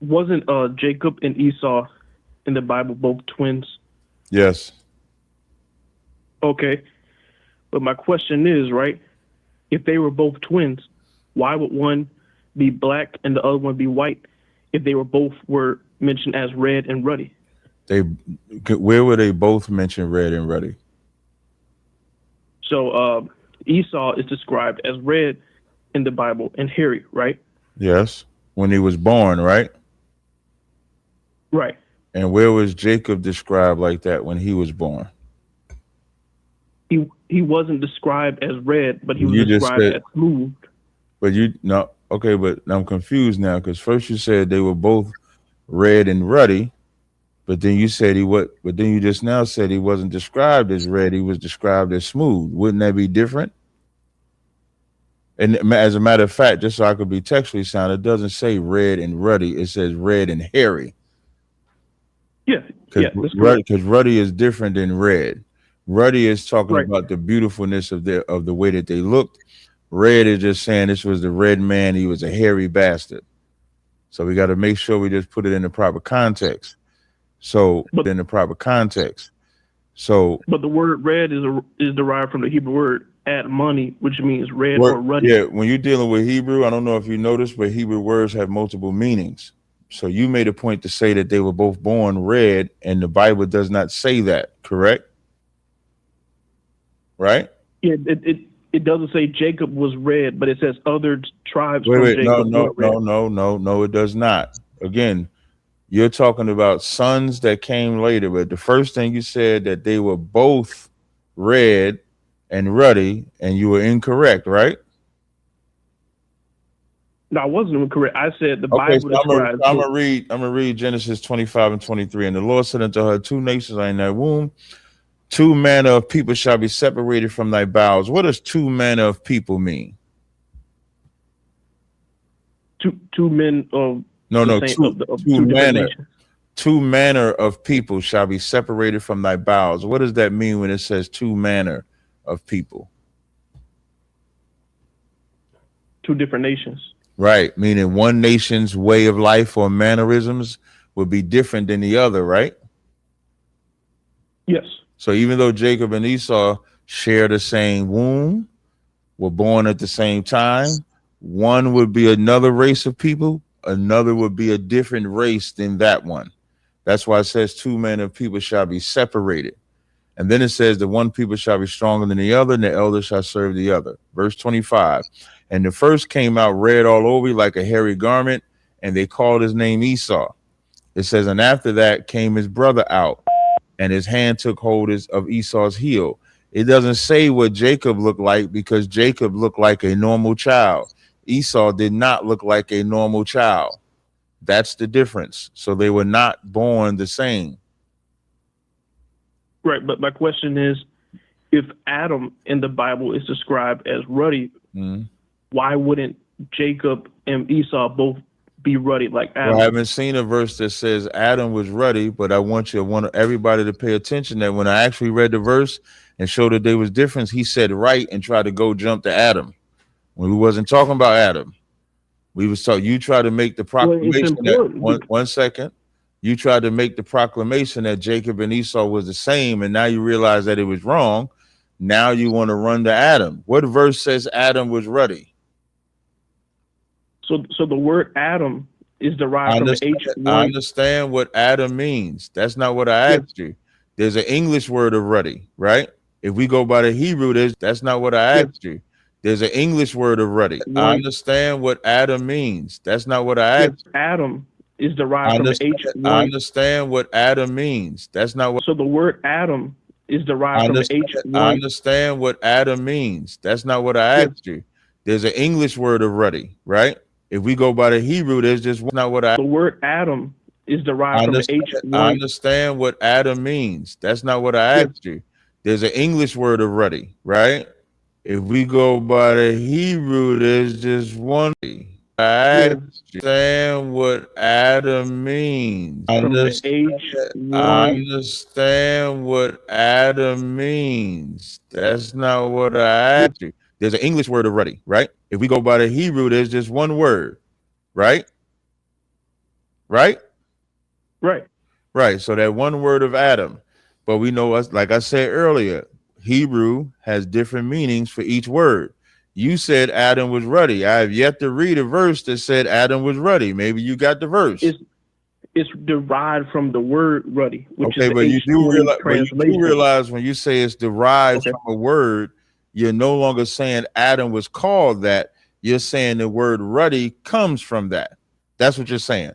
wasn't Jacob and Esau in the Bible both twins? Yes. Okay, but my question is, right? If they were both twins, why would one be black and the other one be white if they were mentioned as red and ruddy? They where were they both mentioned red and ruddy? So Esau is described as red in the Bible and hairy, right? Yes. When he was born, right? Right. And where was Jacob described like that when he was born? He wasn't described as red, but he was You just described said, as smooth. but you no, okay, but I'm confused now because first you said they were both red and ruddy, but then you said he what? But then you just now said he wasn't described as red; he was described as smooth. Wouldn't that be different? And as a matter of fact, just so I could be textually sound, it doesn't say red and ruddy; it says red and hairy. Yeah, Because yeah, that's correct. ruddy is different than red. Ruddy is talking Right. about the beautifulness of the way that they looked. Red is just saying this was the red man. He was a hairy bastard. So we got to make sure we just put it in the proper context. So But in the proper context. So but the word red is derived from the Hebrew word ad money, which means red or ruddy. yeah, when you're dealing with Hebrew, I don't know if you noticed, but Hebrew words have multiple meanings. So you made a point to say that they were both born red, and the Bible does not say that, correct? Right? Yeah, it doesn't say Jacob was red, but it says other tribes from Wait, no, Jacob were no, red. no, no, no, no, it does not. Again, you're talking about sons that came later, but the first thing you said that they were both red and ruddy, and you were incorrect, right? No, I wasn't even correct. I said the Okay, Bible so I'm gonna describes I'm both. gonna read I'm gonna read Genesis 25 and 23. And the Lord said unto her, two nations are in thy womb, two manner of people shall be separated from thy bowels. What does two manner of people mean? Two men of No, the no, same of two two different manner. nations. Two manner of people shall be separated from thy bowels. What does that mean when it says two manner of people? Two different nations. Right, meaning one nation's way of life or mannerisms would be different than the other, right? Yes. So even though Jacob and Esau share the same womb, were born at the same time, one would be another race of people, another would be a different race than that one. That's why it says two men of people shall be separated. And then it says the one people shall be stronger than the other, and the elder shall serve the other. Verse 25. And the first came out red all over like a hairy garment, and they called his name Esau. It says, and after that came his brother out, and his hand took hold of Esau's heel. It doesn't say what Jacob looked like because Jacob looked like a normal child. Esau did not look like a normal child. That's the difference. So they were not born the same. Right. But my question is, if Adam in the Bible is described as ruddy, Mm-hmm. why wouldn't Jacob and Esau both be ruddy like Well, I Adam? haven't seen a verse that says Adam was ruddy, but I want everybody to pay attention that when I actually read the verse and showed that there was difference, he said right and tried to go jump to Adam when we wasn't talking about Adam. We was talking. You tried to make the Well, it's proclamation that important. one second. You tried to make the proclamation that Jacob and Esau was the same, and now you realize that it was wrong. Now you want to run to Adam. What verse says Adam was ruddy? So the word Adam is I derived from the understand, ancient I one. understand what Adam means. That's not what I Yes, asked you. There's an English word of ruddy, right? If we go by the Hebrew, that's not what I yes. asked you. There's an English word of ruddy. I One, understand what Adam means. That's not what I yes. asked you. Adam is derived from the ancient I one. understand what Adam means. That's not what So the word Adam is I derived from the understand. ancient I one. understand what Adam means. That's not what I Yes, asked you. There's an English word of ruddy, right? If we go by the Hebrew, there's just one. Not what the word Adam is I derived from the understand. ancient I one. understand what Adam means. That's not what I Yes, asked you. There's an English word of ruddy, right? If we go by the Hebrew, there's just one. I yes. understand what Adam means. From the ancient I one. understand what Adam means. That's not what I Yes, asked you. There's an English word of ruddy, right? If we go by the Hebrew, there's just one word, right? right? Right. Right. So that one word of Adam. But we know us, like I said earlier, Hebrew has different meanings for each word. You said Adam was ruddy. I have yet to read a verse that said Adam was ruddy. Maybe you got the verse. It's derived from the word ruddy, which is Okay, the but H20 you do translation. realize when you say it's derived Okay. from a word, you're no longer saying Adam was called that. You're saying the word ruddy comes from that. That's what you're saying.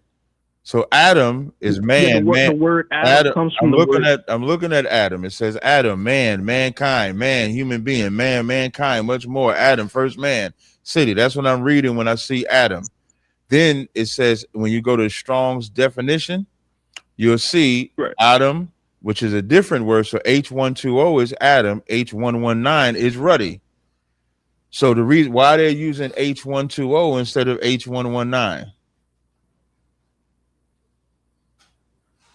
So Adam is Yeah, man, the man. word Adam Adam. comes from the word. I'm looking at Adam. It says Adam, man, mankind, man, human being, man, mankind, much more. Adam, first man, city. That's what I'm reading when I see Adam. Then it says when you go to Strong's definition, you'll see Right. Adam, which is a different word. So H120 is Adam, H119 is ruddy. So the reason why they're using H120 instead of H119.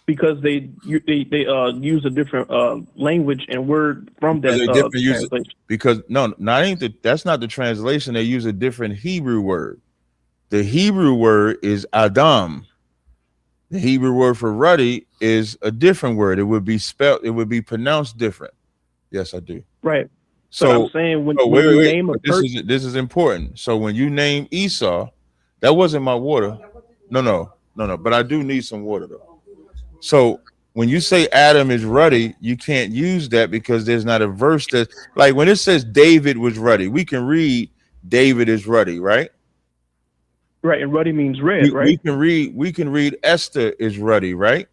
Because they use a different language and word from Because that they different use it, translation. because no, not ain't that's not the translation. They use a different Hebrew word. The Hebrew word is Adam. The Hebrew word for ruddy is a different word. It would be spelled, it would be pronounced different. Yes, I do. Right. But I'm So, saying when, oh, when you wait. name a But this person, is important. So when you name Esau, that wasn't my water. No. But I do need some water though. So when you say Adam is ruddy, you can't use that because there's not a verse that, like when it says David was ruddy, we can read David is ruddy, right? right? And ruddy means red, We right? can read Esther is ruddy, right?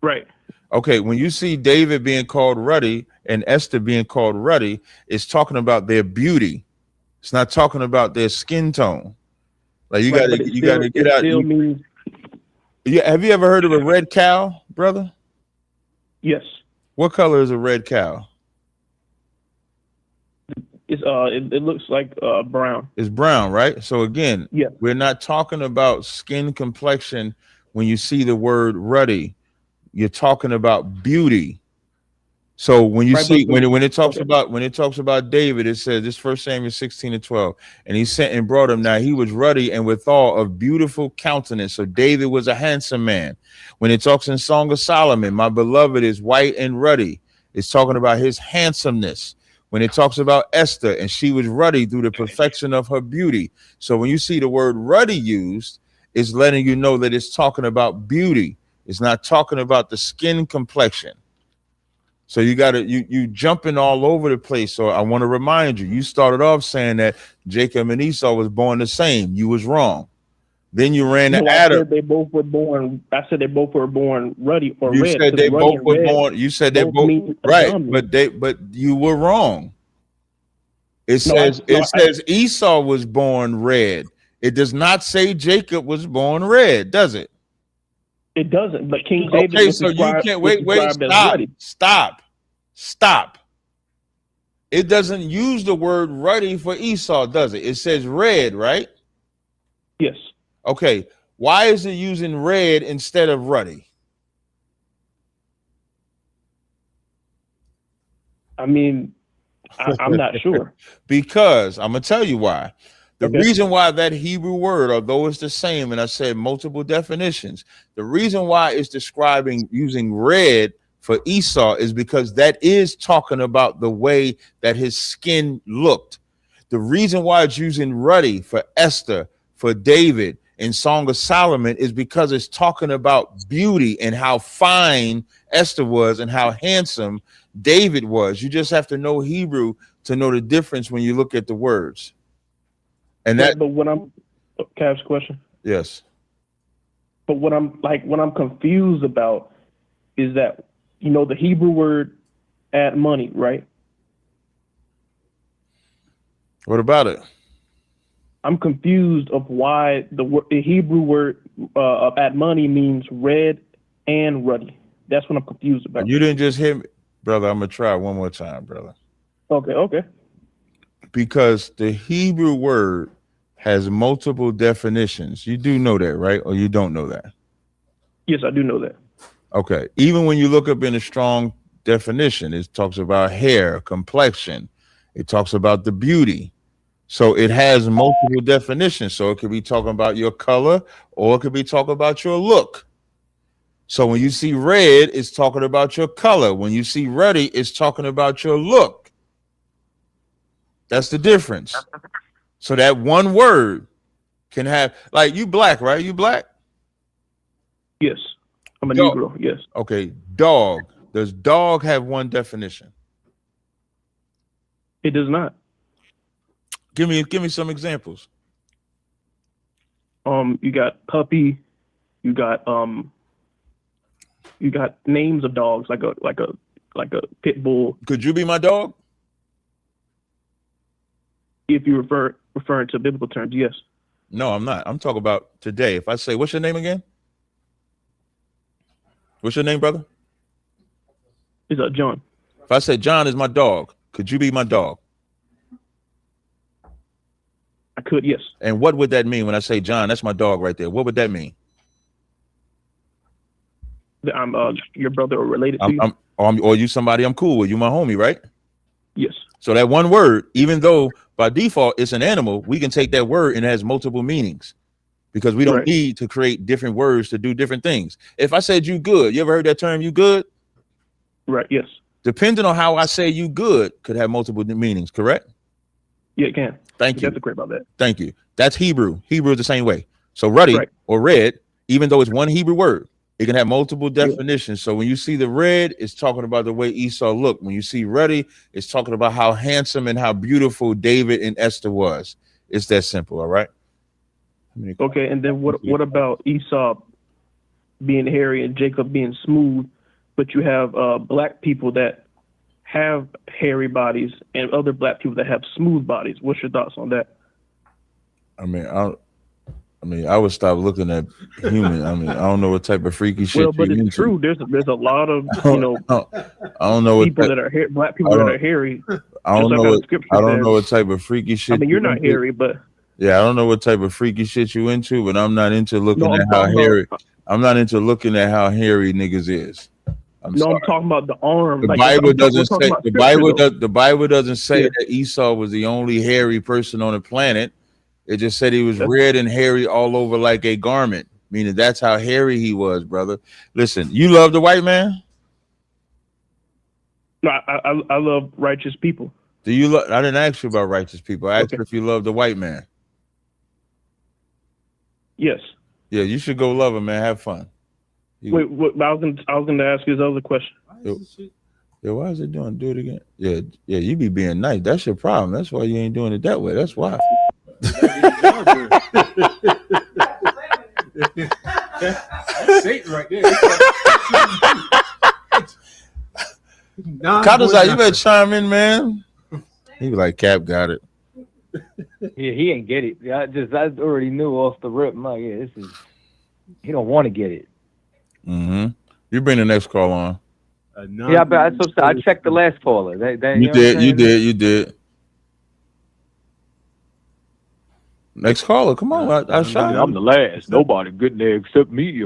Right. Okay, when you see David being called ruddy and Esther being called ruddy, it's talking about their beauty. It's not talking about their skin tone. Like Right. But you gotta get it out. still means Have you ever heard of a red cow, brother? yes. What color is a red cow? It's it looks like brown. It's brown, right? So again, Yeah. we're not talking about skin complexion when you see the word ruddy. You're talking about beauty. So when you Right. see But the when okay. it talks about David, it says this First Samuel 16:12, and he sent and brought him. Now he was ruddy and withal of beautiful countenance. So David was a handsome man. When it talks in Song of Solomon, my beloved is white and ruddy, it's talking about his handsomeness. When it talks about Esther, and she was ruddy through the perfection of her beauty. So when you see the word ruddy used, it's letting you know that it's talking about beauty. It's not talking about the skin complexion. So you got to you jumping all over the place. So I want to remind you, you started off saying that Jacob and Esau was born the same. You was wrong. Then you ran to No, I Adam. said they both were born. I said they both were born ruddy or You red said because they ruddy both and were red born. You said they both both mean right, Adami. but you were wrong. It No, says Esau was born red. It does not say Jacob was born red, does it? it doesn't. But King David Okay, so you can't was wait, described as ruddy. stop. It doesn't use the word ruddy for Esau, does it? It says red, right? Yes. Okay. Why is it using red instead of ruddy? I mean, I'm not sure. Because I'm gonna tell you why. The Okay. reason why that Hebrew word, although it's the same, and I said multiple definitions, the reason why it's describing using red for Esau is because that is talking about the way that his skin looked. The reason why it's using ruddy for Esther, for David, in Song of Solomon is because it's talking about beauty and how fine Esther was and how handsome David was. You just have to know Hebrew to know the difference when you look at the words. And that, Right. But when I'm can I ask a question? yes. But what I'm confused about is that the Hebrew word add money, right? What about it? I'm confused of why the Hebrew word of add money means red and ruddy. That's what I'm confused about. You didn't just hit me, brother. I'm gonna try one more time, brother. Okay. Because the Hebrew word has multiple definitions. You do know that, right? Or you don't know that? Yes, I do know that. Okay. Even when you look up in a strong definition, it talks about hair, complexion. It talks about the beauty. So it has multiple definitions. So it could be talking about your color, or it could be talking about your look. So when you see red, it's talking about your color. When you see ruddy, it's talking about your look. That's the difference. So that one word can have, like, you black, right? You black? Yes. I'm a Dog. Negro. Yes. Okay, dog. Does dog have one definition? It does not. Give me some examples. You got puppy. You got names of dogs like a pit bull. Could you be my dog? If you referring to biblical terms, yes. No, I'm not. I'm talking about today. If I say, what's your name again? What's your name, brother? Is that John? If I say John is my dog, could you be my dog? I could, yes. And what would that mean when I say John? That's my dog right there. What would that mean? That I'm your brother or related to you. Or you somebody I'm cool with. You my homie, right? Yes. So that one word, even though by default it's an animal, we can take that word and it has multiple meanings because we don't need to create different words to do different things. If I said you good, you ever heard that term, you good? Right, yes. Depending on how I say you good could have multiple meanings, correct? Yeah, it can. Thank you. That's great about that. Thank you. That's Hebrew. Hebrew is the same way. So ruddy or red, even though it's one Hebrew word, it can have multiple definitions. So when you see the red, it's talking about the way Esau looked. When you see ruddy, it's talking about how handsome and how beautiful David and Esther was. It's that simple, all right? Okay, and then what about Esau being hairy and Jacob being smooth, but you have black people that have hairy bodies and other black people that have smooth bodies? What's your thoughts on that? I would stop looking at human. I don't know what type of freaky shit. Well, but it's true. There's a lot of I don't know people that are black people that are hairy. I don't know what type of freaky shit. I mean, you're not hairy, but yeah, I don't know what type of freaky shit you into, but I'm not into looking at how hairy. I'm not into looking at how hairy niggas is. I'm talking about the arm. The Bible doesn't say the Bible doesn't say that Esau was the only hairy person on the planet. It just said he was red and hairy all over like a garment, meaning that's how hairy he was, brother. Listen, you love the white man? No, I love righteous people. Do you love? I didn't ask you about righteous people. I asked you if you love the white man. Yes. Yeah, you should go love him, man. Have fun. Wait, I was gonna ask you this other question. Yeah, why is it doing? Do it again. Yeah, you be being nice. That's your problem. That's why you ain't doing it that way. That's why. That's Satan right there. Taza, you better chime in, man. He was like, Cap got it. Yeah, he ain't get it. I already knew off the rip. I'm like, he don't want to get it. Mm-hmm. You bring the next call on. Yeah, but I checked the last caller. You did. Next caller, come on. I shot. I'm the last. Nobody good there except me.